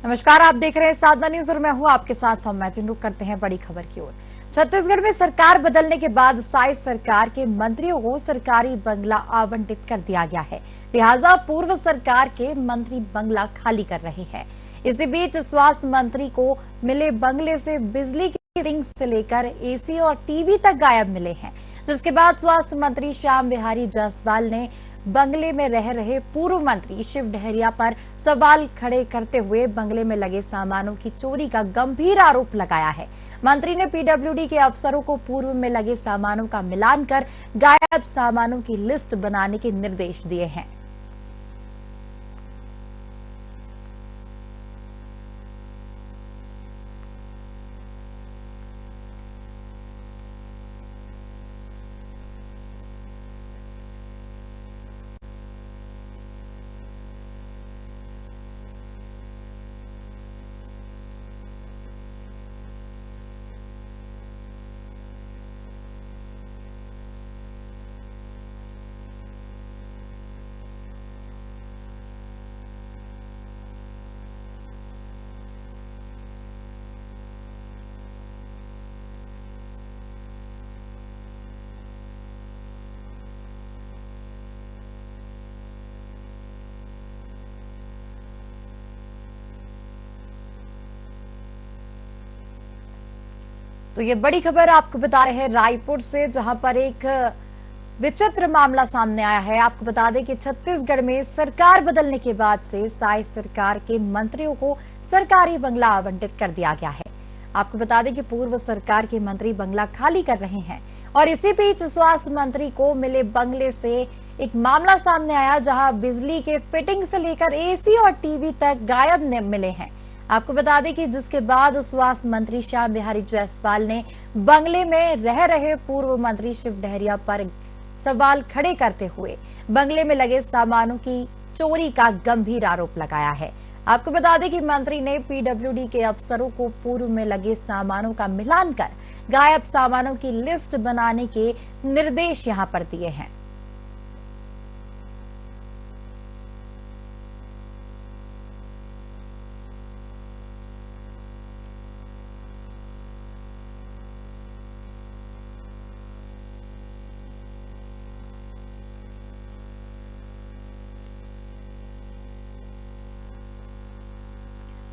नमस्कार, आप देख रहे हैं साधना न्यूज और मैं हूं आपके साथ सौम्या। रुक करते हैं बड़ी खबर की ओर। छत्तीसगढ़ में सरकार बदलने के बाद साई सरकार के मंत्रियों को सरकारी बंगला आवंटित कर दिया गया है। लिहाजा पूर्व सरकार के मंत्री बंगला खाली कर रहे हैं। इसी बीच स्वास्थ्य मंत्री को मिले बंगले से बिजली की फिटिंग से लेकर एसी और टीवी तक गायब मिले हैं, जिसके बाद स्वास्थ्य मंत्री श्याम बिहारी जायसवाल ने बंगले में रह रहे पूर्व मंत्री शिव डहरिया पर सवाल खड़े करते हुए बंगले में लगे सामानों की चोरी का गंभीर आरोप लगाया है। मंत्री ने पीडब्ल्यूडी के अफसरों को पूर्व में लगे सामानों का मिलान कर गायब सामानों की लिस्ट बनाने के निर्देश दिए हैं। तो ये बड़ी खबर आपको बता रहे हैं रायपुर से, जहां पर एक विचित्र मामला सामने आया है। आपको बता दें कि छत्तीसगढ़ में सरकार बदलने के बाद से साई सरकार के मंत्रियों को सरकारी बंगला आवंटित कर दिया गया है। आपको बता दें कि पूर्व सरकार के मंत्री बंगला खाली कर रहे हैं और इसी बीच स्वास्थ्य मंत्री को मिले बंगले से एक मामला सामने आया, जहां बिजली के फिटिंग से लेकर एसी और टीवी तक गायब मिले हैं। आपको बता दें कि जिसके बाद स्वास्थ्य मंत्री श्याम बिहारी जायसवाल ने बंगले में रह रहे पूर्व मंत्री शिव डहरिया पर सवाल खड़े करते हुए बंगले में लगे सामानों की चोरी का गंभीर आरोप लगाया है। आपको बता दें कि मंत्री ने पीडब्ल्यूडी के अफसरों को पूर्व में लगे सामानों का मिलान कर गायब सामानों की लिस्ट बनाने के निर्देश यहां पर दिए हैं।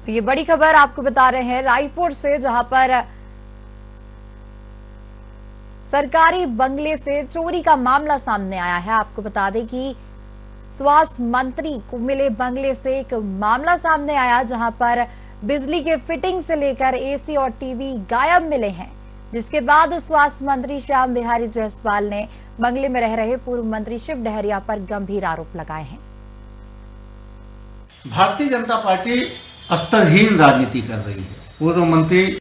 तो ये बड़ी खबर आपको बता रहे हैं रायपुर से, जहां पर सरकारी बंगले से चोरी का मामला सामने आया है। आपको बता दें कि स्वास्थ्य मंत्री को मिले बंगले से एक मामला सामने आया, जहां पर बिजली के फिटिंग से लेकर एसी और टीवी गायब मिले हैं, जिसके बाद स्वास्थ्य मंत्री श्याम बिहारी जायसवाल ने बंगले में रह रहे पूर्व मंत्री शिव डहरिया पर गंभीर आरोप लगाए हैं। भारतीय जनता पार्टी स्तरहीन राजनीति कर रही है। पूर्व मंत्री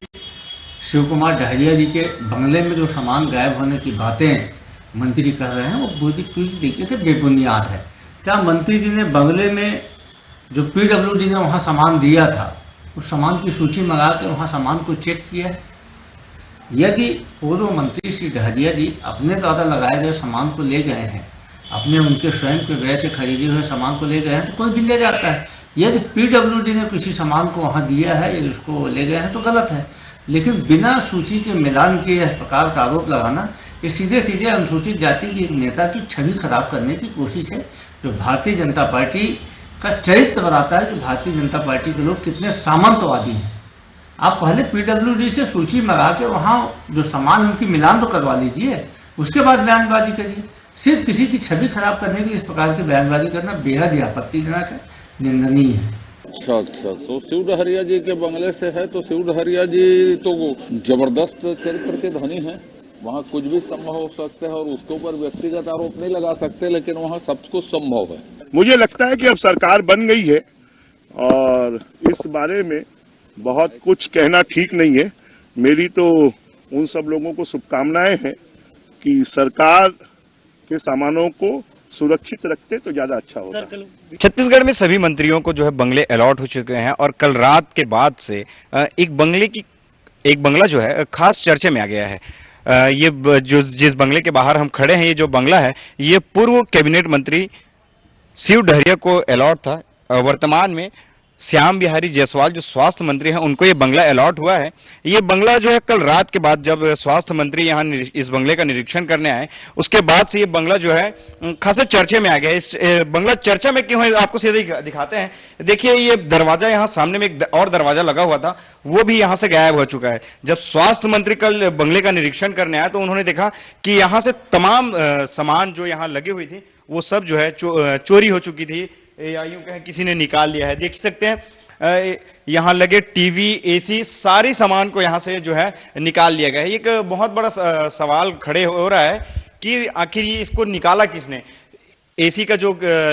शिव कुमार डहरिया जी के बंगले में जो सामान गायब होने की बातें मंत्री जी कर रहे हैं, वो पूरी तरीके से बेबुनियाद है। क्या मंत्री जी ने बंगले में जो पीडब्ल्यूडी ने वहां सामान दिया था, उस सामान की सूची मंगा कर वहां सामान को चेक किया है? यदि पूर्व मंत्री श्री डहरिया जी अपने द्वारा लगाए गए सामान को ले गए हैं, अपने उनके स्वयं के व्यय से खरीदे हुए सामान को ले गए हैं, तो कोई भी ले जाता है। यदि पीडब्ल्यूडी ने किसी सामान को वहां दिया है या उसको ले गए हैं तो गलत है, लेकिन बिना सूची के मिलान के इस प्रकार का आरोप लगाना, ये सीधे सीधे अनुसूचित जाति के एक नेता की छवि खराब करने की कोशिश है, जो भारतीय जनता पार्टी का चरित्र बताता है कि भारतीय जनता पार्टी के लोग कितने सामंतवादी हैं। आप पहले पीडब्ल्यूडी से सूची मंगा के वहाँ जो सामान उनकी मिलान तो करवा लीजिए, उसके बाद बयानबाजी करिए। सिर्फ किसी की छवि खराब करने की इस प्रकार की बयानबाजी करना बेहद ही आपत्तिजनक है, निंदनीय है। अच्छा, तो शिव डहरिया जी के बंगले से है, तो शिव डहरिया जी तो जबरदस्त चरित्र के धनी हैं। वहाँ कुछ भी संभव हो सकता है और उसके ऊपर व्यक्तिगत आरोप नहीं लगा सकते, लेकिन वहाँ सब कुछ संभव है। मुझे लगता है कि अब सरकार बन गई है और इस बारे में बहुत कुछ कहना ठीक नहीं है। मेरी तो उन सब लोगों को शुभकामनाएं हैं कि सरकार के सामानों को सुरक्षित रखते तो ज्यादा अच्छा होगा। छत्तीसगढ़ में सभी मंत्रियों को जो है बंगले अलॉट हो चुके हैं और कल रात के बाद से एक बंगला जो है खास चर्चे में आ गया है। ये जो जिस बंगले के बाहर हम खड़े हैं, ये जो बंगला है, ये पूर्व कैबिनेट मंत्री शिव डहरिया को अलॉट था। वर्तमान में श्याम बिहारी जायसवाल जो स्वास्थ्य मंत्री हैं उनको ये बंगला अलॉट हुआ है। ये बंगला जो है कल रात के बाद जब स्वास्थ्य मंत्री यहाँ इस बंगले का निरीक्षण करने आए उसके बाद से ये बंगला जो है खासे चर्चे में आ गया। इस बंगला चर्चा में क्यों है आपको सीधे दिखाते हैं। देखिए ये दरवाजा यहाँ सामने में एक और दरवाजा लगा हुआ था वो भी यहाँ से गायब हो चुका है। जब स्वास्थ्य मंत्री कल बंगले का निरीक्षण करने आए तो उन्होंने देखा कि यहाँ से तमाम सामान जो यहाँ लगी हुई थी वो सब जो है चोरी हो चुकी थी या यूं कहें किसी ने निकाल लिया है। देख सकते हैं यहाँ लगे टीवी एसी सारी सामान को यहाँ से जो है निकाल लिया गया है। एक बहुत बड़ा सवाल खड़े हो रहा है कि आखिर ये इसको निकाला किसने। एसी का जो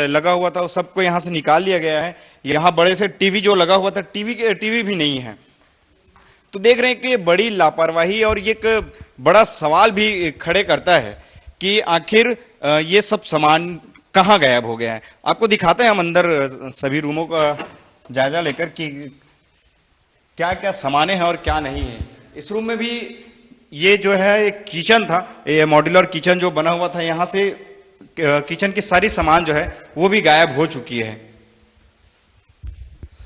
लगा हुआ था वो सबको यहाँ से निकाल लिया गया है। यहाँ बड़े से टीवी जो लगा हुआ था टीवी भी नहीं है। तो देख रहे हैं कि बड़ी लापरवाही और ये एक बड़ा सवाल भी खड़े करता है कि आखिर ये सब सामान कहाँ गायब हो गया है। आपको दिखाते हैं हम अंदर सभी रूमों का जायजा लेकर कि क्या क्या सामानें हैं और क्या नहीं है। इस रूम में भी ये जो है एक किचन था, ये मॉड्यूलर किचन जो बना हुआ था, यहाँ से किचन की सारी सामान जो है वो भी गायब हो चुकी है।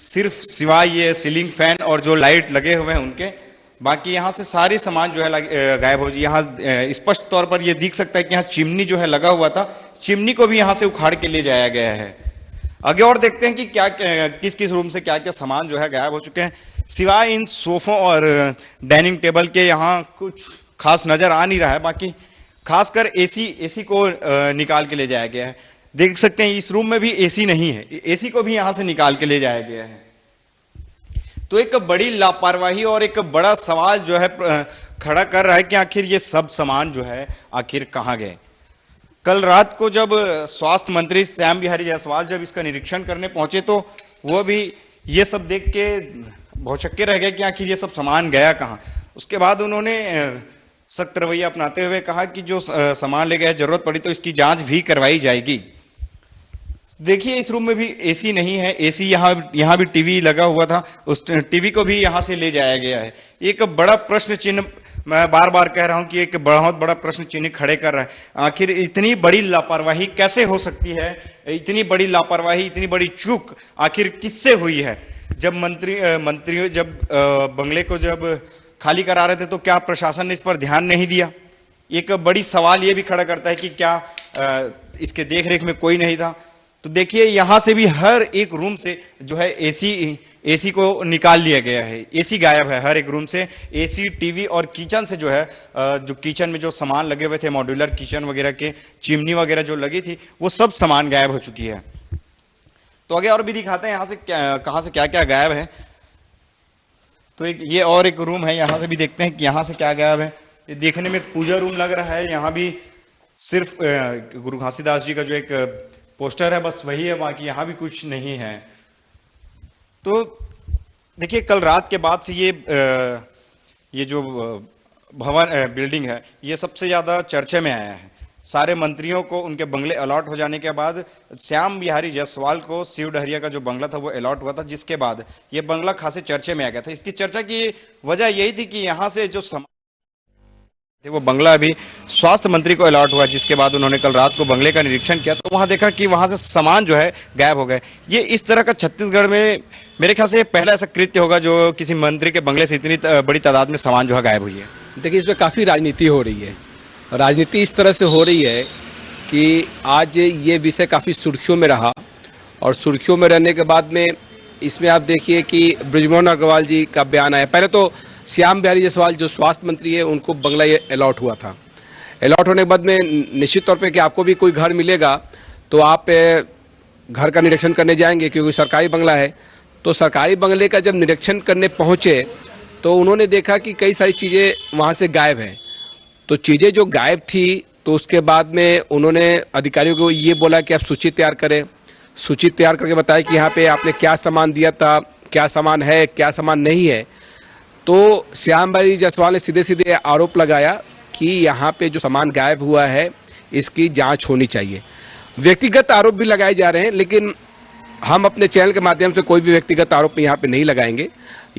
सिर्फ सिवाय ये सीलिंग फैन और जो लाइट लगे हुए हैं उनके, बाकी यहाँ से सारी सामान जो है गायब हो। यहाँ स्पष्ट तौर पर ये दिख सकता है कि यहाँ चिमनी जो है लगा हुआ था, चिमनी को भी यहाँ से उखाड़ के ले जाया गया है। आगे और देखते हैं कि क्या किस किस रूम से क्या क्या सामान जो है गायब हो चुके हैं। सिवाय इन सोफों और डाइनिंग टेबल के यहाँ कुछ खास नजर आ नहीं रहा है। बाकी खासकर एसी को निकाल के ले जाया गया है। देख सकते हैं इस रूम में भी एसी नहीं है, एसी को भी यहाँ से निकाल के ले जाया गया है। तो एक बड़ी लापरवाही और एक बड़ा सवाल जो है खड़ा कर रहा है कि आखिर ये सब सामान जो है आखिर कहाँ गए। कल रात को जब स्वास्थ्य मंत्री श्याम बिहारी जायसवाल जब इसका निरीक्षण करने पहुंचे तो वो भी ये सब देख के भौचक्के रह गए कि आखिर ये सब सामान गया कहाँ। उसके बाद उन्होंने सख्त रवैया अपनाते हुए कहा कि जो सामान ले गए जरूरत पड़ी तो इसकी जांच भी करवाई जाएगी। देखिए इस रूम में भी एसी नहीं है, एसी यहाँ भी टीवी लगा हुआ था, उस टीवी को भी यहाँ से ले जाया गया है। एक बड़ा प्रश्न चिन्ह, मैं बार बार कह रहा हूं कि एक बहुत बड़ा प्रश्न चिन्ह खड़े कर रहा है। आखिर इतनी बड़ी लापरवाही कैसे हो सकती है, इतनी बड़ी लापरवाही, इतनी बड़ी चूक आखिर किससे हुई है। जब मंत्री जब बंगले को जब खाली करा रहे थे तो क्या प्रशासन ने इस पर ध्यान नहीं दिया। एक बड़ी सवाल ये भी खड़ा करता है कि क्या इसके देखरेख में कोई नहीं था। तो देखिए यहां से भी हर एक रूम से जो है एसी को निकाल लिया गया है, एसी गायब है हर एक रूम से। एसी टीवी और किचन से जो है जो किचन में जो सामान लगे हुए थे मॉड्यूलर किचन वगैरह के, चिमनी वगैरह जो लगी थी वो सब सामान गायब हो चुकी है। तो आगे और भी दिखाते हैं यहाँ से कहाँ से क्या क्या गायब है। तो ये और एक रूम है, यहाँ से भी देखते हैं कि यहाँ से क्या गायब है। ये देखने में पूजा रूम लग रहा है। यहाँ भी सिर्फ गुरु घासीदास जी का जो एक पोस्टर है बस वही है, बाकी यहाँ भी कुछ नहीं है। तो देखिए कल रात के बाद से ये जो भवन बिल्डिंग है ये सबसे ज्यादा चर्चे में आया है। सारे मंत्रियों को उनके बंगले अलॉट हो जाने के बाद श्याम बिहारी जायसवाल को शिव डहरिया का जो बंगला था वो अलॉट हुआ था, जिसके बाद ये बंगला खासे चर्चे में आ गया था। इसकी चर्चा की वजह यही थी कि यहाँ से जो वो बंगला अभी स्वास्थ्य मंत्री को अलॉट हुआ, जिसके बाद उन्होंने कल रात को बंगले का निरीक्षण किया तो वहां देखा कि वहां से सामान जो है गायब हो गए। ये इस तरह का छत्तीसगढ़ में मेरे ख्याल से पहला ऐसा कृत्य होगा जो किसी मंत्री के बंगले से इतनी बड़ी तादाद में सामान जो है गायब हुई है। देखिए इसमें काफ़ी राजनीति हो रही है। राजनीति इस तरह से हो रही है कि आज ये विषय काफ़ी सुर्खियों में रहा और सुर्खियों में रहने के बाद में इसमें आप देखिए कि बृजमोहन अग्रवाल जी का बयान आया। पहले तो श्याम बिहारी जायसवाल जो स्वास्थ्य मंत्री है उनको बंगला ये अलॉट हुआ था। अलॉट होने के बाद में निश्चित तौर पे कि आपको भी कोई घर मिलेगा तो आप घर का निरीक्षण करने जाएंगे क्योंकि सरकारी बंगला है। तो सरकारी बंगले का जब निरीक्षण करने पहुंचे तो उन्होंने देखा कि कई सारी चीज़ें वहाँ से गायब हैं। तो चीज़ें जो गायब थी तो उसके बाद में उन्होंने अधिकारियों को ये बोला कि आप सूची तैयार करें। सूची तैयार करके बताया कि यहाँ पे आपने क्या सामान दिया था, क्या सामान है, क्या सामान नहीं है। तो श्याम बिहारी जायसवाल ने सीधे सीधे आरोप लगाया कि यहाँ पे जो सामान गायब हुआ है इसकी जांच होनी चाहिए। व्यक्तिगत आरोप भी लगाए जा रहे हैं, लेकिन हम अपने चैनल के माध्यम से कोई भी व्यक्तिगत आरोप यहाँ पे नहीं लगाएंगे।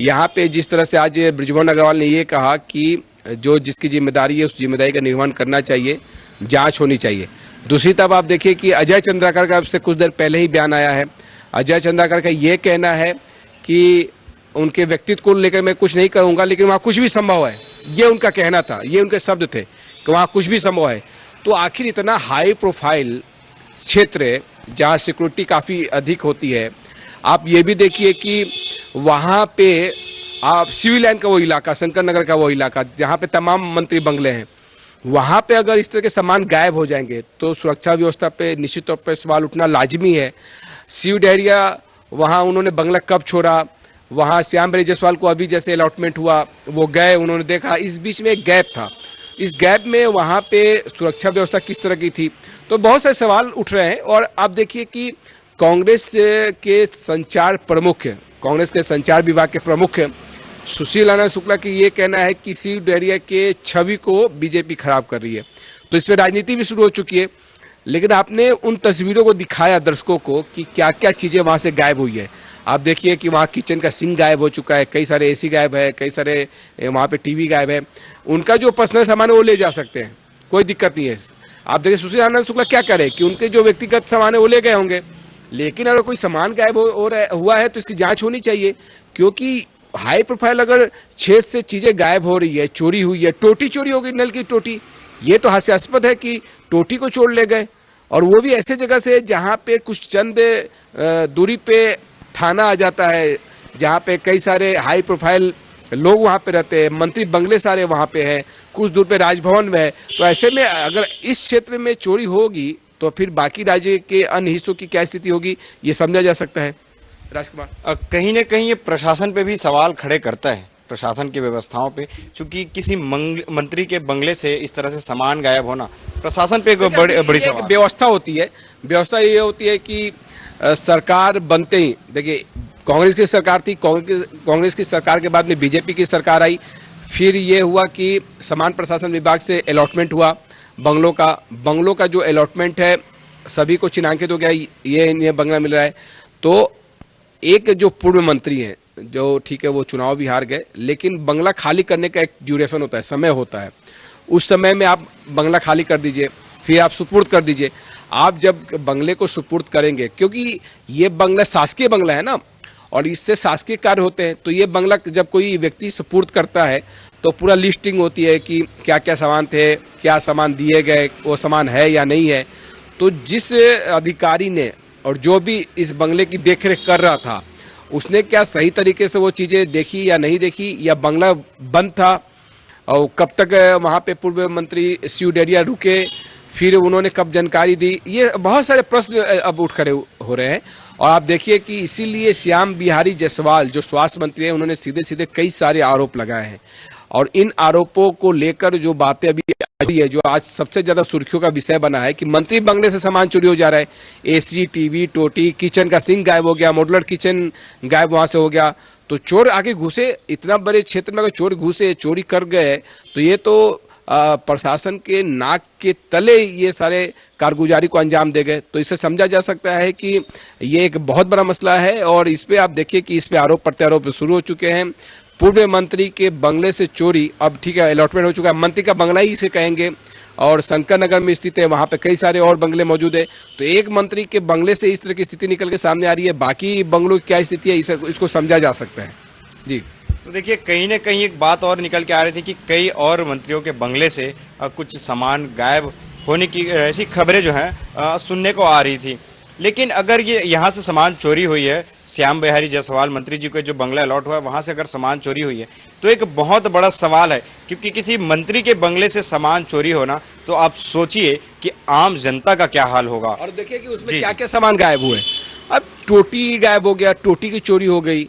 यहाँ पे जिस तरह से आज बृजमोहन अग्रवाल ने ये कहा कि जो जिसकी जिम्मेदारी है उस जिम्मेदारी का निर्वहन करना चाहिए, जाँच होनी चाहिए। दूसरी तरफ आप देखिए कि अजय चंद्राकर का से कुछ देर पहले ही बयान आया है। अजय चंद्राकर का ये कहना है कि उनके व्यक्तित्व को लेकर मैं कुछ नहीं कहूंगा, लेकिन वहाँ कुछ भी संभव है, ये उनका कहना था, ये उनके शब्द थे कि वहाँ कुछ भी संभव है। तो आखिर इतना हाई प्रोफाइल क्षेत्र है जहाँ सिक्योरिटी काफ़ी अधिक होती है, आप ये भी देखिए कि वहाँ पे आप सिविल लाइन का वो इलाका, शंकर नगर का वो इलाका जहाँ पे तमाम मंत्री बंगले हैं, वहाँ पे अगर इस तरह के सामान गायब हो जाएंगे तो सुरक्षा व्यवस्था पे निश्चित तौर पे सवाल उठना लाजमी है। शिव डहरिया वहाँ उन्होंने बंगला कब छोड़ा, वहाँ श्याम बिहारी जायसवाल को अभी जैसे अलॉटमेंट हुआ वो गए, उन्होंने देखा, इस बीच में एक गैप था, इस गैप में वहाँ पे सुरक्षा व्यवस्था किस तरह की थी, तो बहुत सारे सवाल उठ रहे हैं। और आप देखिए कि कांग्रेस के संचार प्रमुख, कांग्रेस के संचार विभाग के प्रमुख सुशील आनंद शुक्ला की ये कहना है कि शिव डहरिया के छवि को बीजेपी खराब कर रही है, तो इस पर राजनीति भी शुरू हो चुकी है। लेकिन आपने उन तस्वीरों को दिखाया दर्शकों को कि क्या क्या चीजें वहां से गायब हुई है। आप देखिए कि वहाँ किचन का सिंक गायब हो चुका है, कई सारे एसी गायब है, कई सारे वहाँ पे टीवी गायब है। उनका जो पर्सनल सामान है वो ले जा सकते हैं, कोई दिक्कत नहीं है। आप देखिए सुशील आनंद शुक्ला क्या करे कि उनके जो व्यक्तिगत सामान है वो ले गए होंगे, लेकिन अगर कोई सामान गायब हुआ है तो इसकी जांच होनी चाहिए, क्योंकि हाई प्रोफाइल अगर छेद से चीजें गायब हो रही है, चोरी हुई है, टोटी चोरी हो गई, नल की टोटी, ये तो हास्यास्पद है कि टोटी को चोर ले गए, और वो भी ऐसे जगह से जहाँ पे कुछ चंद दूरी पे थाना आ जाता है, जहाँ पे कई सारे हाई प्रोफाइल लोग वहाँ पे रहते हैं, मंत्री बंगले सारे वहाँ पे हैं, कुछ दूर पे राजभवन में है। तो ऐसे में अगर इस क्षेत्र में चोरी होगी तो फिर बाकी राज्य के अन्य हिस्सों की क्या स्थिति होगी, ये समझा जा सकता है। राजकुमार, कहीं ना कहीं ये प्रशासन पे भी सवाल खड़े करता है, प्रशासन की व्यवस्थाओं पे, क्योंकि किसी मंत्री के बंगले से इस तरह से सामान गायब होना प्रशासन पे बड़ी सवाल। व्यवस्था होती है, व्यवस्था ये होती है कि सरकार बनते ही, देखिए कांग्रेस की सरकार थी, कांग्रेस की सरकार के बाद में बीजेपी की सरकार आई, फिर ये हुआ कि सामान प्रशासन विभाग से अलॉटमेंट हुआ बंगलों का जो अलॉटमेंट है सभी को चिन्हांकित हो गया, ये बंगला मिल रहा है। तो एक जो पूर्व मंत्री हैं, जो ठीक है वो चुनाव भी हार गए, लेकिन बंगला खाली करने का एक ड्यूरेशन होता है, समय होता है, उस समय में आप बंगला खाली कर दीजिए, फिर आप सुपुर्द कर दीजिए। आप जब बंगले को सुपुर्द करेंगे, क्योंकि ये बंगला शासकीय बंगला है ना, और इससे शासकीय कार्य होते हैं, तो ये बंगला जब कोई व्यक्ति सुपुर्द करता है तो पूरा लिस्टिंग होती है कि क्या क्या सामान थे, क्या सामान दिए गए, वो सामान है या नहीं है। तो जिस अधिकारी ने और जो भी इस बंगले की देखरेख कर रहा था, उसने क्या सही तरीके से वो चीजें देखी या नहीं देखी, या बंगला बंद था, और कब तक वहां पे पूर्व मंत्री शिव डहरिया रुके, फिर उन्होंने कब जानकारी दी, ये बहुत सारे प्रश्न अब उठ खड़े हो रहे हैं। और आप देखिए कि इसीलिए श्याम बिहारी जायसवाल जो स्वास्थ्य मंत्री हैं, उन्होंने सीधे सीधे कई सारे आरोप लगाए हैं, और इन आरोपों को लेकर जो बातें अभी आई है, जो आज सबसे ज्यादा सुर्खियों का विषय बना है कि मंत्री बंगले से सामान चोरी हो जा रहा है, एसी, टीवी, टोटी, किचन का सिंक गायब हो गया, मॉड्यूलर किचन गायब वहां से हो गया। तो चोर आगे घुसे, इतना बड़े क्षेत्र में अगर चोर घुसे, चोरी कर गए, तो ये तो प्रशासन के नाक के तले ये सारे कारगुजारी को अंजाम दे गए। तो इससे समझा जा सकता है कि ये एक बहुत बड़ा मसला है, और इस पे आप देखिए कि इस पे आरोप प्रत्यारोप शुरू हो चुके हैं। पूर्व मंत्री के बंगले से चोरी, अब ठीक है अलॉटमेंट हो चुका है, मंत्री का बंगला ही इसे कहेंगे, और शंकर नगर में स्थित है, वहां पे कई सारे और बंगले मौजूद है। तो एक मंत्री के बंगले से इस तरह की स्थिति निकल के सामने आ रही है, बाकी बंगलों की क्या स्थिति है, इसको समझा जा सकता है। जी, तो देखिए कहीं ना कहीं एक बात और निकल के आ रही थी कि कई और मंत्रियों के बंगले से कुछ सामान गायब होने की ऐसी खबरें जो हैं सुनने को आ रही थी। लेकिन अगर ये यहाँ से सामान चोरी हुई है, श्याम बिहारी जायसवाल मंत्री जी को जो बंगला अलॉट हुआ है वहाँ से अगर सामान चोरी हुई है, तो एक बहुत बड़ा सवाल है, क्योंकि किसी मंत्री के बंगले से सामान चोरी होना, तो आप सोचिए कि आम जनता का क्या हाल होगा। और देखिए कि उसमें क्या क्या सामान गायब हुए। अब टोटी गायब हो गया, टोटी की चोरी हो गई,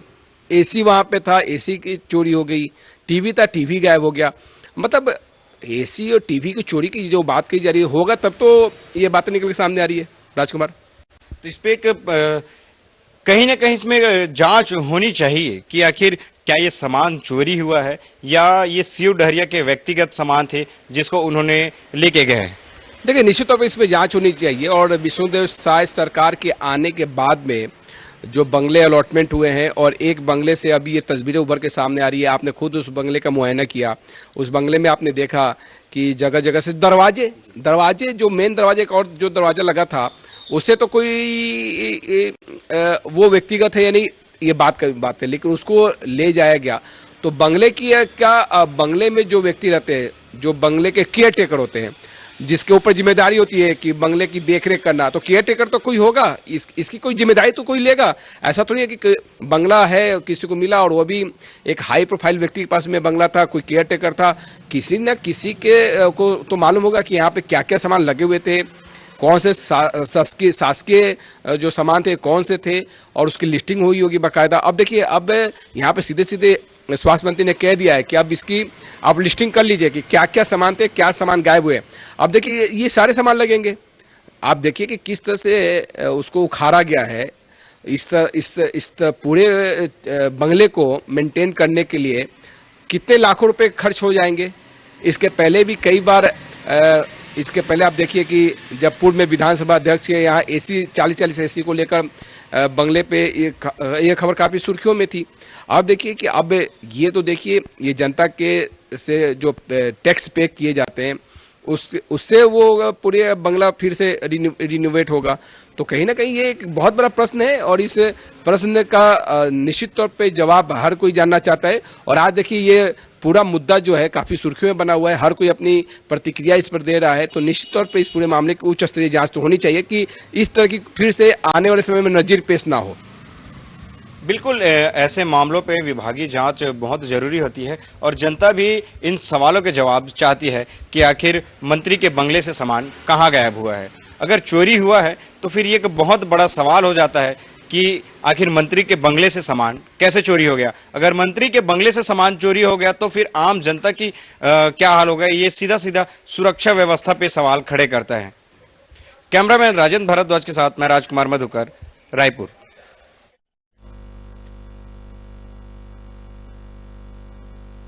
एसी वहां पे था, एसी की चोरी हो गई, टीवी था, टीवी गायब हो गया। मतलब एसी और टीवी की चोरी की जो बात की जा रही है, होगा तब तो ये बातें निकल के सामने आ रही है। राजकुमार, तो इस पे एक कहीं ना कहीं इसमें जांच होनी चाहिए कि आखिर क्या ये सामान चोरी हुआ है या ये शिव डहरिया के व्यक्तिगत सामान थे जिसको उन्होंने लेके गए हैं। देखिए निश्चित तौर पर इसमें जांच होनी चाहिए, और विष्णुदेव साय सरकार के आने के बाद में जो बंगले अलॉटमेंट हुए हैं, और एक बंगले से अभी ये तस्वीरें उभर के सामने आ रही है, आपने खुद उस बंगले का मुआयना किया, उस बंगले में आपने देखा कि जगह जगह से दरवाजे जो मेन दरवाजे का और जो दरवाजा लगा था, उससे तो कोई वो व्यक्तिगत है या नहीं, ये बात है, लेकिन उसको ले जाया गया। तो बंगले की क्या, बंगले में जो व्यक्ति रहते हैं, जो बंगले के केयर टेकर होते हैं, जिसके ऊपर जिम्मेदारी होती है कि बंगले की देखरेख करना, तो केयर टेकर तो कोई होगा, इसकी कोई जिम्मेदारी तो कोई लेगा। ऐसा तो नहीं है कि बंगला है किसी को मिला और वो भी एक हाई प्रोफाइल व्यक्ति के पास में बंगला था, कोई केयर टेकर था, किसी न किसी के को तो मालूम होगा कि यहाँ पे क्या क्या सामान लगे हुए थे, कौन से शासकीय जो सामान थे कौन से थे, और उसकी लिस्टिंग हुई होगी बाकायदा। अब देखिए, अब यहाँ पे सीधे सीधे स्वास्थ्य मंत्री ने कह दिया है कि अब इसकी आप लिस्टिंग कर लीजिए कि क्या क्या सामान थे, क्या सामान गायब हुए। अब देखिए ये सारे सामान लगेंगे, आप देखिए कि किस तरह से उसको उखाड़ा गया है। इस पूरे बंगले को मेंटेन करने के लिए कितने लाखों रुपए खर्च हो जाएंगे। इसके पहले भी कई बार इसके पहले आप देखिए कि जब पूर्व में विधानसभा अध्यक्ष के यहाँ एसी 40 एसी को लेकर बंगले पे ये खबर काफी सुर्खियों में थी। अब देखिए कि अब ये तो देखिए, ये जनता के से जो टैक्स पे किए जाते हैं उससे वो पूरे बंगला फिर से रिनोवेट होगा। तो कहीं ना कहीं ये एक बहुत बड़ा प्रश्न है और इस प्रश्न का निश्चित तौर पे जवाब हर कोई जानना चाहता है। और आज देखिए ये पूरा मुद्दा जो है काफी सुर्खियों में बना हुआ है, हर कोई अपनी प्रतिक्रिया इस पर दे रहा है। तो निश्चित तौर पे इस पूरे मामले की उच्च स्तरीय जांच तो होनी चाहिए कि इस तरह की फिर से आने वाले समय में नजीर पेश ना हो। बिल्कुल, ऐसे मामलों पे विभागीय जांच बहुत जरूरी होती है और जनता भी इन सवालों के जवाब चाहती है कि आखिर मंत्री के बंगले से सामान कहां गायब हुआ है। अगर चोरी हुआ है तो फिर ये एक बहुत बड़ा सवाल हो जाता है कि आखिर मंत्री के बंगले से सामान कैसे चोरी हो गया। अगर मंत्री के बंगले से सामान चोरी हो गया तो फिर आम जनता की क्या हाल होगा, ये सीधा सीधा सुरक्षा व्यवस्था पे सवाल खड़े करता है। कैमरामैन राजेंद्र भारद्वाज के साथ मैं राजकुमार मधुकर, रायपुर।